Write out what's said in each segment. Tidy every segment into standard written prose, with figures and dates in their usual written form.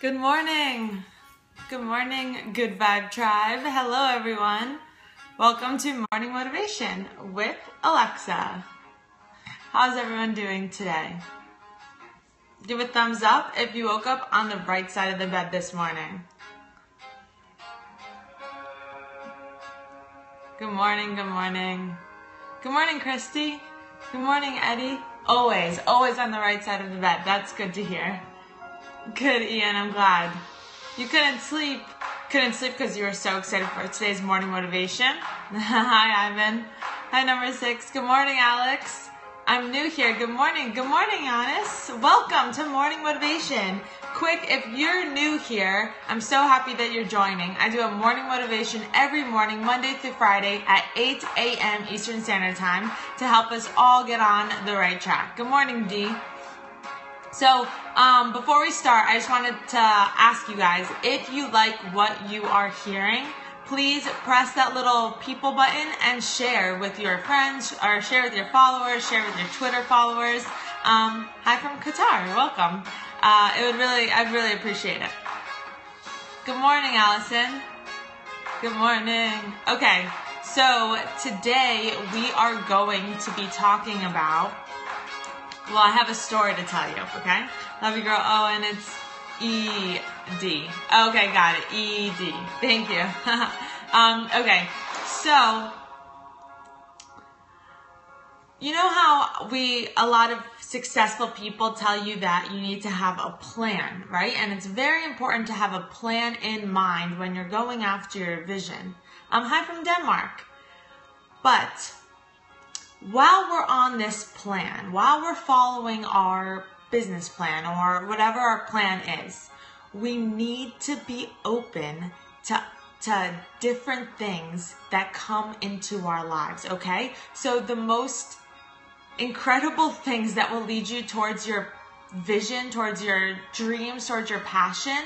Good morning. Good morning, Good Vibe Tribe. Hello, everyone. Welcome to Morning Motivation with Alexa. How's everyone doing today? Give a thumbs up if you woke up on the right side of the bed this morning. Good morning, good morning. Good morning, Christy. Good morning, Eddie. Always on the right side of the bed. That's good to hear. Good, Ian, I'm glad. You couldn't sleep because you were so excited for today's morning motivation. Hi, Ivan. Hi, number 6. Good morning, Alex. I'm new here. Good morning, Giannis. Welcome to Morning Motivation. Quick, if you're new here, I'm so happy that you're joining. I do a morning motivation every morning, Monday through Friday at 8 a.m. Eastern Standard Time to help us all get on the right track. Good morning, Dee. So, before we start, I just wanted to ask you guys, if you like what you are hearing, please press that little people button and share with your friends, or share with your followers, share with your Twitter followers. Hi from Qatar, you're welcome. I'd really appreciate it. Good morning, Allison. Good morning. Okay, so today we are going to be talking about, well, I have a story to tell you, okay? Love you, girl. Oh, and it's E-D. Okay, got it. E-D. Thank you. Okay, so, you know how a lot of successful people tell you that you need to have a plan, right? And it's very important to have a plan in mind when you're going after your vision. Hi from Denmark. But while we're on this plan, while we're following our business plan or whatever our plan is, we need to be open to different things that come into our lives, okay? So the most incredible things that will lead you towards your vision, towards your dreams, towards your passion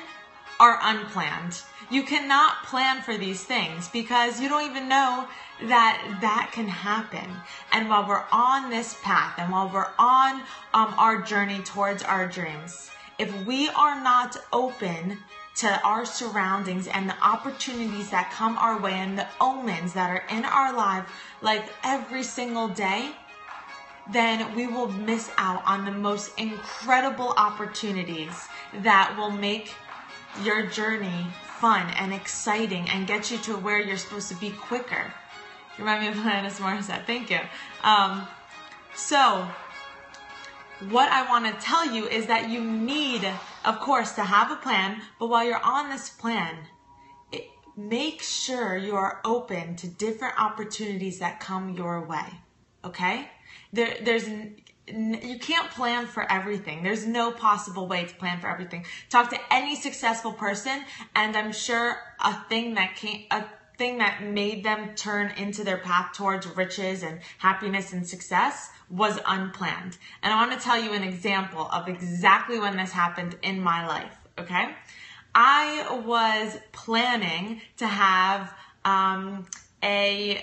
are unplanned. You cannot plan for these things because you don't even know that can happen. And while we're on this path and while we're on our journey towards our dreams, if we are not open to our surroundings and the opportunities that come our way and the omens that are in our life, like every single day, then we will miss out on the most incredible opportunities that will make your journey fun and exciting and get you to where you're supposed to be quicker. You remind me of Alanis Morissette. Thank you. So what I want to tell you is that you need, of course, to have a plan, but while you're on this plan, make sure you are open to different opportunities that come your way, okay? You can't plan for everything. There's no possible way to plan for everything. Talk to any successful person, and I'm sure a thing that made them turn into their path towards riches and happiness and success was unplanned. And I want to tell you an example of exactly when this happened in my life, okay? I was planning to have a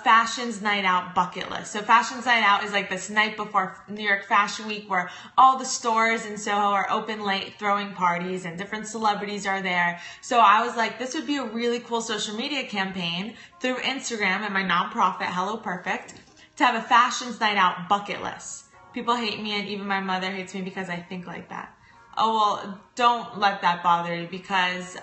fashions night out bucket list. So fashions night out is like this night before New York Fashion Week where all the stores in Soho are open late, throwing parties, and different celebrities are there. So I was like, this would be a really cool social media campaign through Instagram and my nonprofit, Hello Perfect, to have a fashions night out bucket list. People hate me, and even my mother hates me because I think like that. Oh, well, don't let that bother you, because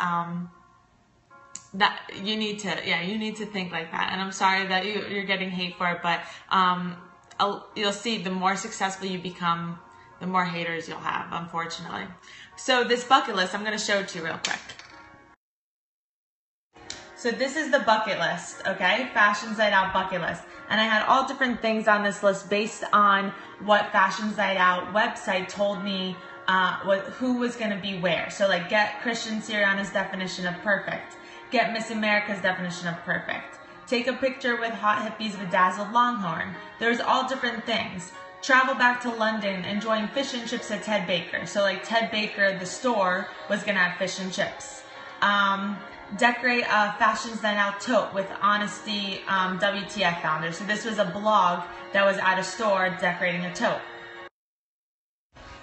that you need to think like that. And I'm sorry that you're getting hate for it, but you'll see the more successful you become, the more haters you'll have, unfortunately. So this bucket list, I'm going to show it to you real quick. So this is the bucket list, okay? Fashions Night Out bucket list. And I had all different things on this list based on what Fashions Night Out website told me who was going to be where. So like, get Christian Siriana's definition of perfect. Get Miss America's definition of perfect. Take a picture with hot hippies bedazzled longhorn. There's all different things. Travel back to London and join fish and chips at Ted Baker. So like Ted Baker, the store, was going to have fish and chips. Decorate a Fashions Night Out tote with Honesty WTF founder. So this was a blog that was at a store decorating a tote.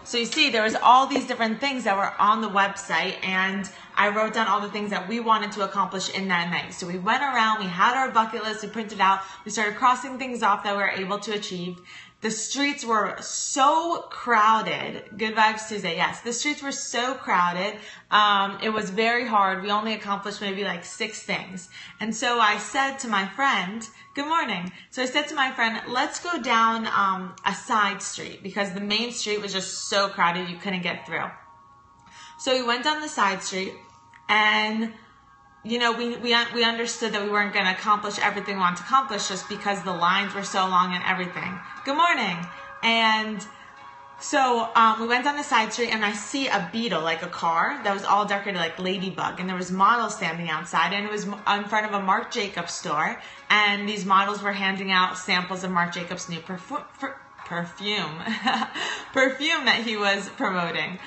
So you see, there was all these different things that were on the website, and I wrote down all the things that we wanted to accomplish in that night. So we went around, we had our bucket list, we printed out, we started crossing things off that we were able to achieve. The streets were so crowded. Good Vibes Tuesday, yes. The streets were so crowded. It was very hard. We only accomplished maybe like 6 things. And so I said to my friend, good morning. So I said to my friend, let's go down a side street, because the main street was just so crowded you couldn't get through. So we went down the side street, and you know, we understood that we weren't going to accomplish everything we wanted to accomplish just because the lines were so long and everything. Good morning. And so we went down the side street, and I see a Beetle, like a car that was all decorated like Ladybug, and there was models standing outside, and it was in front of a Marc Jacobs store, and these models were handing out samples of Marc Jacobs' new perfume that he was promoting.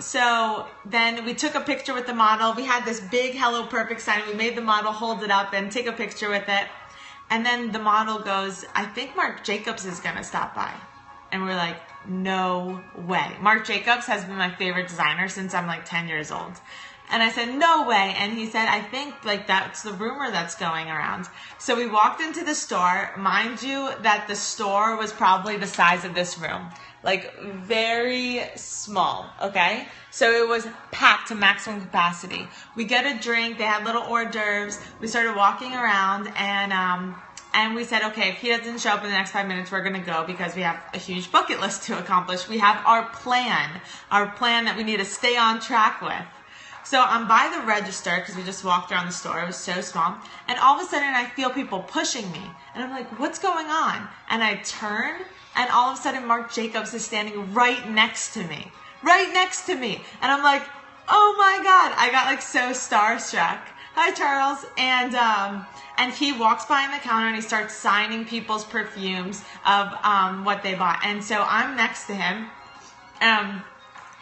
So then we took a picture with the model. We had this big Hello Perfect sign. We made the model hold it up and take a picture with it. And then the model goes, I think Marc Jacobs is going to stop by. And we're like, no way. Marc Jacobs has been my favorite designer since I'm like 10 years old. And I said, no way. And he said, I think like that's the rumor that's going around. So we walked into the store. Mind you that the store was probably the size of this room. Like very small, okay? So it was packed to maximum capacity. We get a drink. They had little hors d'oeuvres. We started walking around, and we said, okay, if he doesn't show up in the next 5 minutes, we're going to go, because we have a huge bucket list to accomplish. We have our plan that we need to stay on track with. So I'm by the register, because we just walked around the store. It was so small. And all of a sudden, I feel people pushing me. And I'm like, what's going on? And I turn, and all of a sudden, Marc Jacobs is standing right next to me. Right next to me. And I'm like, oh my God. I got like so starstruck. Hi, Charles. And he walks behind the counter, and he starts signing people's perfumes of what they bought. And so I'm next to him.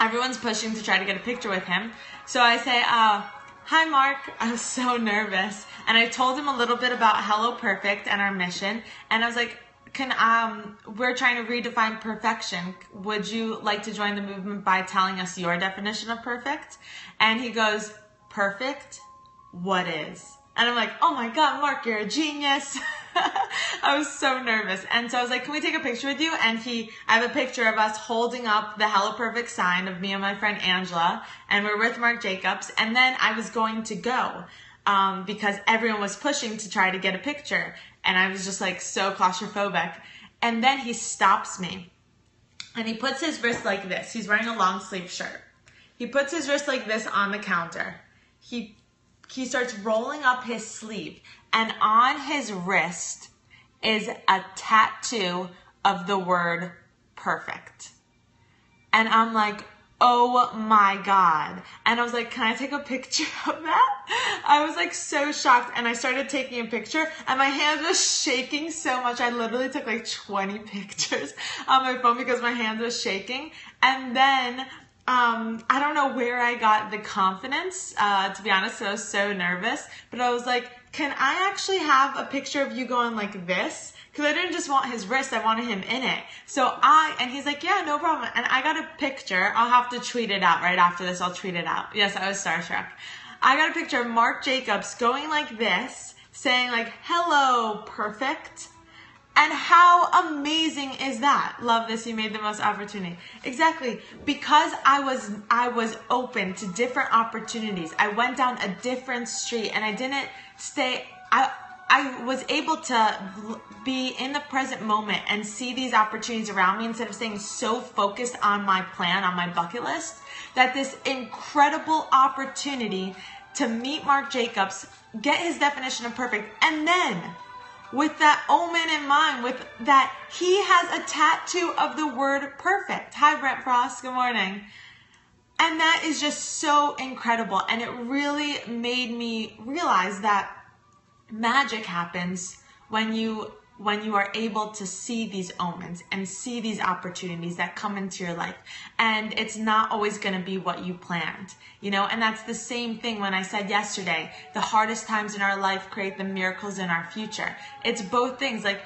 Everyone's pushing to try to get a picture with him. So I say, hi, Mark. I was so nervous. And I told him a little bit about Hello Perfect and our mission. And I was like, we're trying to redefine perfection. Would you like to join the movement by telling us your definition of perfect? And he goes, perfect? What is? And I'm like, oh my God, Mark, you're a genius. I was so nervous. And so I was like, can we take a picture with you? And I have a picture of us holding up the Hello Perfect sign of me and my friend Angela. And we're with Marc Jacobs. And then I was going to go because everyone was pushing to try to get a picture. And I was just like so claustrophobic. And then he stops me. And he puts his wrist like this. He's wearing a long sleeve shirt. He puts his wrist like this on the counter. He starts rolling up his sleeve, and on his wrist is a tattoo of the word perfect. And I'm like, oh my God. And I was like, can I take a picture of that? I was like so shocked, and I started taking a picture, and my hands were shaking so much. I literally took like 20 pictures on my phone because my hands were shaking. And then I don't know where I got the confidence, to be honest. I was so nervous, but I was like, can I actually have a picture of you going like this? Because I didn't just want his wrist, I wanted him in it. And he's like, yeah, no problem. And I got a picture. I'll have to tweet it out right after this. I'll tweet it out. Yes, I was starstruck. I got a picture of Marc Jacobs going like this, saying like, hello, perfect. And how amazing is that? Love this. You made the most opportunity. Exactly. Because I was open to different opportunities. I went down a different street, and I didn't stay. I was able to be in the present moment and see these opportunities around me instead of staying so focused on my plan, on my bucket list, that this incredible opportunity to meet Marc Jacobs, get his definition of perfect, and then with that omen in mind, with that he has a tattoo of the word perfect. Hi, Brent Frost. Good morning. And that is just so incredible. And it really made me realize that magic happens when you are able to see these omens and see these opportunities that come into your life. And it's not always going to be what you planned, you know? And that's the same thing when I said yesterday, the hardest times in our life create the miracles in our future. It's both things. Like,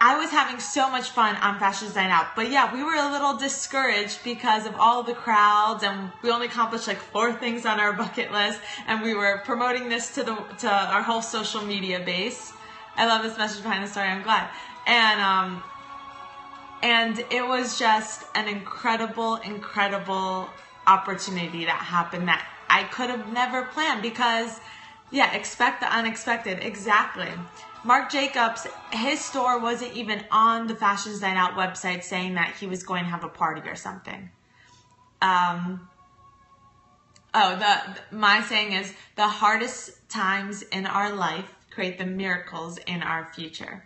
I was having so much fun on Fashion Design Out. But yeah, we were a little discouraged because of all the crowds, and we only accomplished like 4 things on our bucket list, and we were promoting this to our whole social media base. I love this message behind the story, I'm glad. And it was just an incredible, incredible opportunity that happened that I could have never planned because, yeah, expect the unexpected. Exactly. Marc Jacobs, his store wasn't even on the Fashion Design Out website saying that he was going to have a party or something. My saying is, the hardest times in our life create the miracles in our future.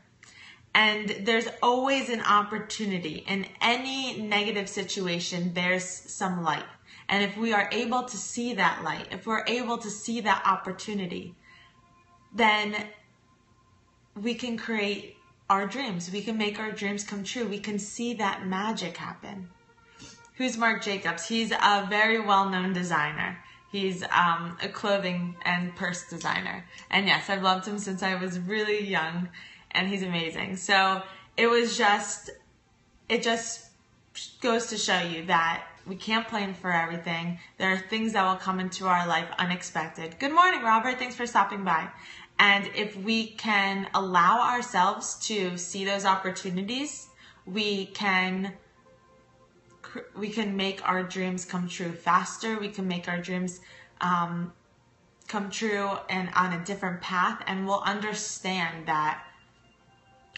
And there's always an opportunity. In any negative situation, there's some light. And if we are able to see that light, if we're able to see that opportunity, then we can create our dreams. We can make our dreams come true. We can see that magic happen. Who's Marc Jacobs? He's a very well-known designer. He's a clothing and purse designer. And yes, I've loved him since I was really young, and he's amazing. So it just goes to show you that we can't plan for everything. There are things that will come into our life unexpected. Good morning, Robert. Thanks for stopping by. And if we can allow ourselves to see those opportunities, we can make our dreams come true faster. We can make our dreams come true and on a different path. And we'll understand that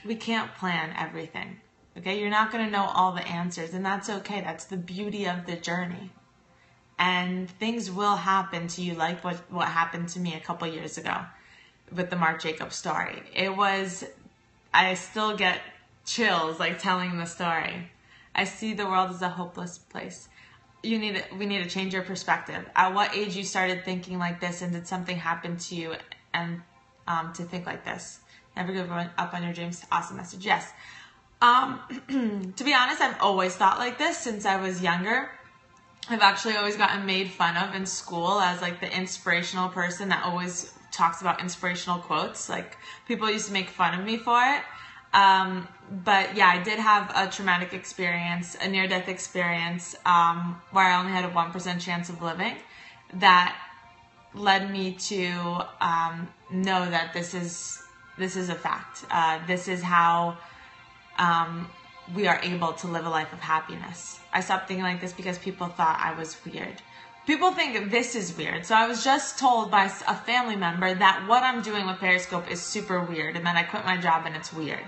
we can't plan everything. Okay, you're not going to know all the answers, and that's okay. That's the beauty of the journey. And things will happen to you like what happened to me a couple years ago with the Marc Jacobs story. I still get chills like telling the story. I see the world as a hopeless place. We need to change your perspective. At what age you started thinking like this, and did something happen to you and to think like this? Never give up on your dreams. Awesome message. Yes. To be honest, I've always thought like this since I was younger. I've actually always gotten made fun of in school as like the inspirational person that always talks about inspirational quotes. Like, people used to make fun of me for it. But yeah, I did have a traumatic experience, a near-death experience, where I only had a 1% chance of living. That led me to know that this is a fact. This is how we are able to live a life of happiness. I stopped thinking like this because people thought I was weird. People think this is weird. So I was just told by a family member that what I'm doing with Periscope is super weird, and then I quit my job and it's weird.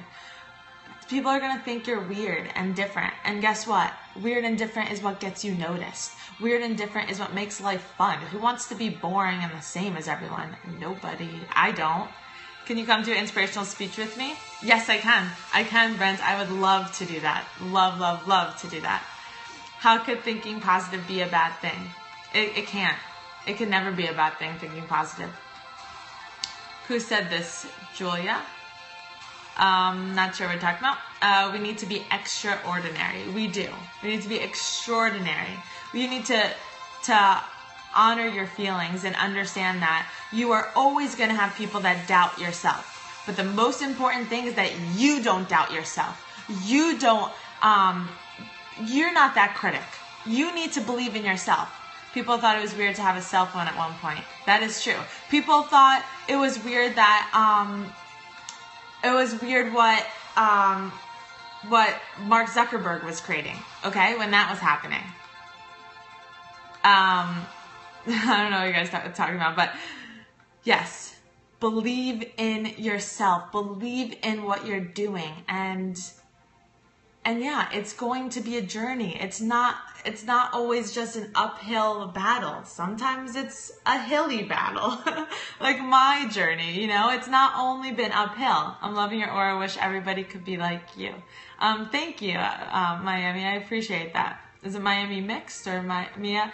People are going to think you're weird and different. And guess what? Weird and different is what gets you noticed. Weird and different is what makes life fun. Who wants to be boring and the same as everyone? Nobody. I don't. Can you come to an inspirational speech with me? Yes, I can. I can, Brent. I would love to do that. Love, love, love to do that. How could thinking positive be a bad thing? It can't. It can never be a bad thing, thinking positive. Who said this? Julia? Not sure what we're talking about. We need to be extraordinary. We do. We need to be extraordinary. You need to honor your feelings and understand that you are always going to have people that doubt yourself. But the most important thing is that you don't doubt yourself. You're not that critic. You need to believe in yourself. People thought it was weird to have a cell phone at one point. That is true. People thought it was weird that, what Mark Zuckerberg was creating, okay, when that was happening. I don't know what you guys are talking about, but yes, believe in yourself, believe in what you're doing, and yeah, it's going to be a journey. It's not always just an uphill battle. Sometimes it's a hilly battle, like my journey, it's not only been uphill. I'm loving your aura. Wish everybody could be like you. Thank you, Miami. I appreciate that. Is it Miami mixed or Mia?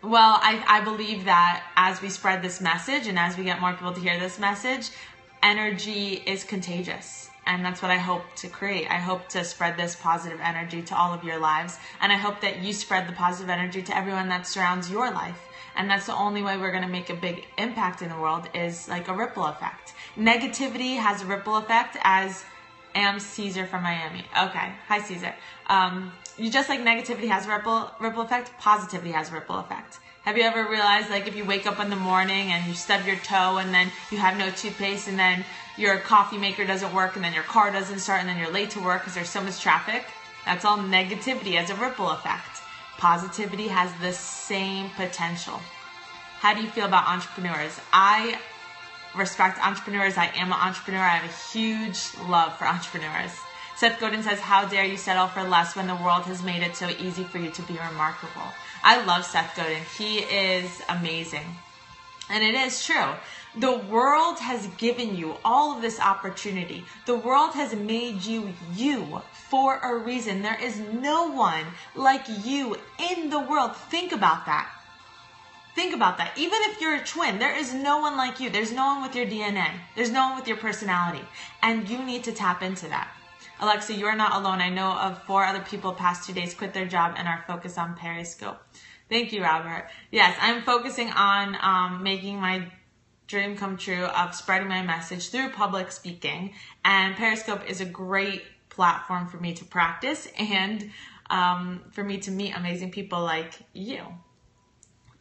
Well, I believe that as we spread this message and as we get more people to hear this message, energy is contagious. And that's what I hope to create. I hope to spread this positive energy to all of your lives. And I hope that you spread the positive energy to everyone that surrounds your life. And that's the only way we're going to make a big impact in the world, is like a ripple effect. Negativity has a ripple effect, as am Caesar from Miami. Okay. Hi, Caesar. You just like negativity has a ripple effect, positivity has a ripple effect. Have you ever realized, like, if you wake up in the morning and you stub your toe and then you have no toothpaste and then your coffee maker doesn't work and then your car doesn't start and then you're late to work because there's so much traffic? That's all negativity as a ripple effect. Positivity has the same potential. How do you feel about entrepreneurs? I respect entrepreneurs. I am an entrepreneur. I have a huge love for entrepreneurs. Seth Godin says, how dare you settle for less when the world has made it so easy for you to be remarkable? I love Seth Godin. He is amazing. And it is true. The world has given you all of this opportunity. The world has made you for a reason. There is no one like you in the world. Think about that. Think about that. Even if you're a twin, there is no one like you. There's no one with your DNA. There's no one with your personality. And you need to tap into that. Alexa, you are not alone. I know of 4 other people past 2 days quit their job and are focused on Periscope. Thank you, Robert. Yes, I'm focusing on making my dream come true of spreading my message through public speaking. And Periscope is a great platform for me to practice and for me to meet amazing people like you.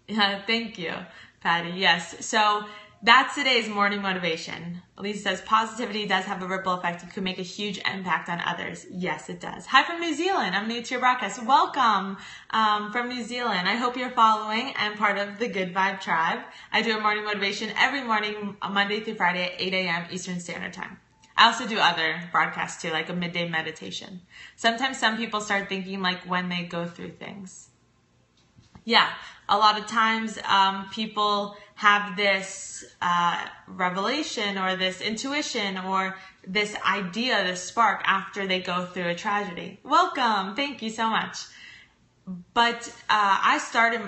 Thank you, Patty. Yes. So that's today's morning motivation. Elise says, positivity does have a ripple effect. It could make a huge impact on others. Yes, it does. Hi from New Zealand. I'm new to your broadcast. Welcome from New Zealand. I hope you're following and part of the Good Vibe Tribe. I do a morning motivation every morning, Monday through Friday at 8 a.m. Eastern Standard Time. I also do other broadcasts too, like a midday meditation. Sometimes some people start thinking like when they go through things. Yeah, a lot of times people have this revelation or this intuition or this idea, this spark after they go through a tragedy. Welcome. Thank you so much. But a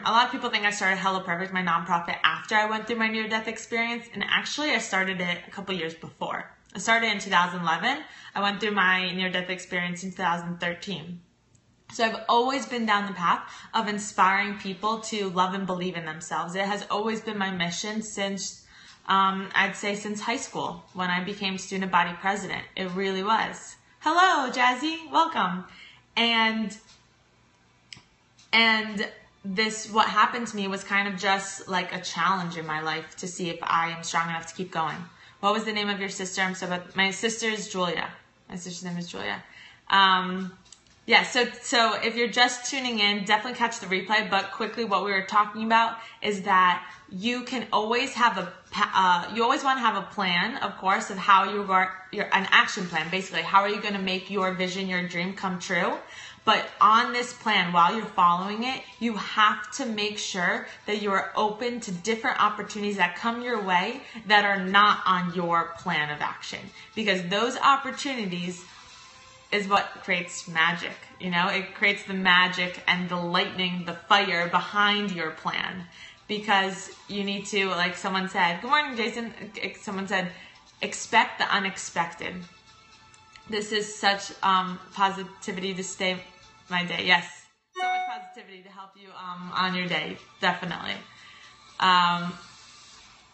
lot of people think I started Hello Perfect, my nonprofit, after I went through my near-death experience. And actually, I started it a couple years before. I started in 2011. I went through my near-death experience in 2013. So I've always been down the path of inspiring people to love and believe in themselves. It has always been my mission since, I'd say since high school when I became student body president. It really was. Hello, Jazzy. Welcome. And this, what happened to me was kind of just like a challenge in my life to see if I am strong enough to keep going. What was the name of your sister? My sister is Julia. My sister's name is Julia. Yeah, so if you're just tuning in, definitely catch the replay. But quickly, what we were talking about is that you can always have you always want to have a plan, of course, of how an action plan, basically. How are you going to make your vision, your dream come true? But on this plan, while you're following it, you have to make sure that you are open to different opportunities that come your way that are not on your plan of action. Because those opportunities is what creates magic. You know, it creates the magic and the lightning, the fire behind your plan. Because you need to, like someone said, good morning, Jason. Someone said, expect the unexpected. This is such positivity to stay my day. Yes, so much positivity to help you on your day, definitely.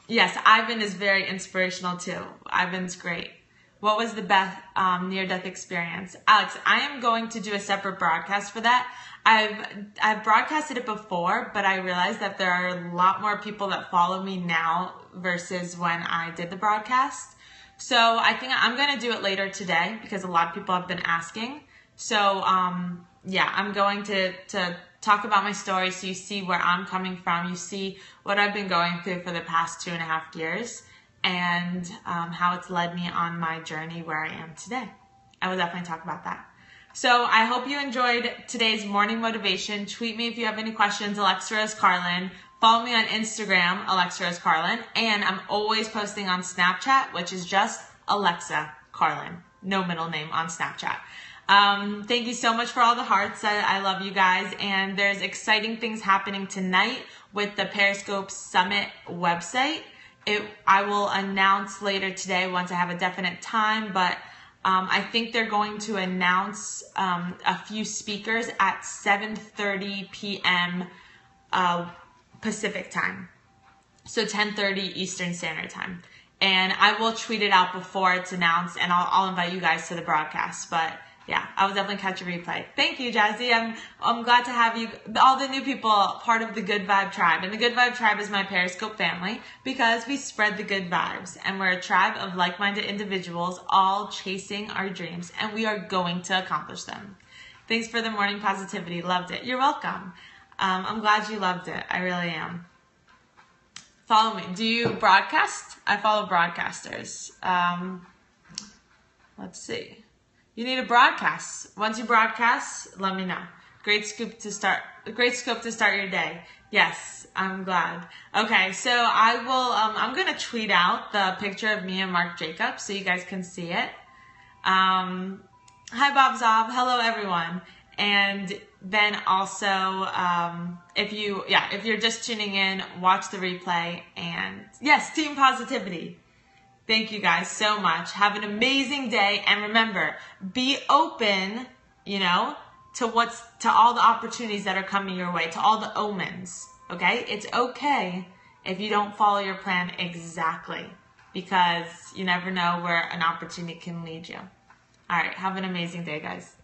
Yes, Ivan is very inspirational too. Ivan's great. What was the best near-death experience? Alex, I am going to do a separate broadcast for that. I've broadcasted it before, but I realized that there are a lot more people that follow me now versus when I did the broadcast. So I think I'm going to do it later today because a lot of people have been asking. So yeah, I'm going to talk about my story so you see where I'm coming from. You see what I've been going through for the past 2.5 years. And how it's led me on my journey where I am today. I will definitely talk about that. So I hope you enjoyed today's morning motivation. Tweet me if you have any questions, Alexa Rose Carlin. Follow me on Instagram, Alexa Rose Carlin. And I'm always posting on Snapchat, which is just Alexa Carlin. No middle name on Snapchat. Thank you so much for all the hearts. I love you guys. And there's exciting things happening tonight with the Periscope Summit website. I will announce later today once I have a definite time, but I think they're going to announce a few speakers at 7:30 p.m. Pacific time. So 10:30 Eastern Standard Time. And I will tweet it out before it's announced, and I'll invite you guys to the broadcast. But yeah, I will definitely catch a replay. Thank you, Jazzy. I'm glad to have you, all the new people, part of the Good Vibe Tribe. And the Good Vibe Tribe is my Periscope family because we spread the good vibes. And we're a tribe of like-minded individuals all chasing our dreams, and we are going to accomplish them. Thanks for the morning positivity. Loved it. You're welcome. I'm glad you loved it. I really am. Follow me. Do you broadcast? I follow broadcasters. Let's see. You need a broadcast. Once you broadcast, let me know. Great scoop to start your day. Yes, I'm glad. Okay, so I will, I'm going to tweet out the picture of me and Mark Jacobs so you guys can see it. Hi, Bob Zob. Hello, everyone. And then also, if you're just tuning in, watch the replay. And yes, team positivity. Thank you guys so much. Have an amazing day. And remember, be open, to all the opportunities that are coming your way, to all the omens. Okay? It's okay if you don't follow your plan exactly, because you never know where an opportunity can lead you. All right. Have an amazing day, guys.